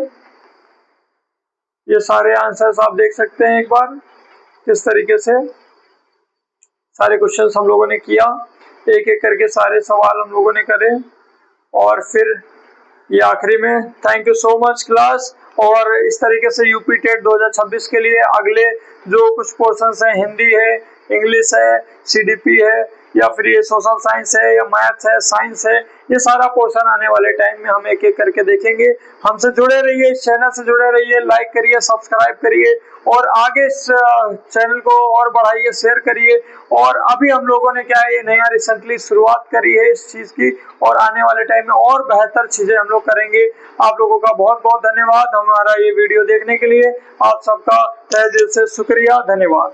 ये सारे आंसर्स आप देख सकते हैं एक बार किस तरीके से सारे क्वेश्चंस हम लोगों ने किया। एक एक करके सारे सवाल हम लोगों ने करे और फिर ये आखिरी में thank you so much class. और इस तरीके से यूपी टेट 2026 के लिए अगले जो कुछ पोर्शंस हैं, हिंदी है, इंग्लिश है, CDP है या फिर ये सोशल साइंस है या मैथ्स है, साइंस है, ये सारा पोर्शन आने वाले टाइम में हम एक एक करके देखेंगे। हमसे जुड़े रहिए, इस चैनल से जुड़े रहिए, लाइक करिए, सब्सक्राइब करिए और आगे इस चैनल को और बढ़ाइए, शेयर करिए। और अभी हम लोगों ने क्या है, ये नया रिसेंटली शुरुआत करी है इस चीज की और आने वाले टाइम में और बेहतर चीजें हम लोग करेंगे। आप लोगों का बहुत बहुत धन्यवाद हमारा ये वीडियो देखने के लिए। आप सबका तहे दिल से शुक्रिया, धन्यवाद।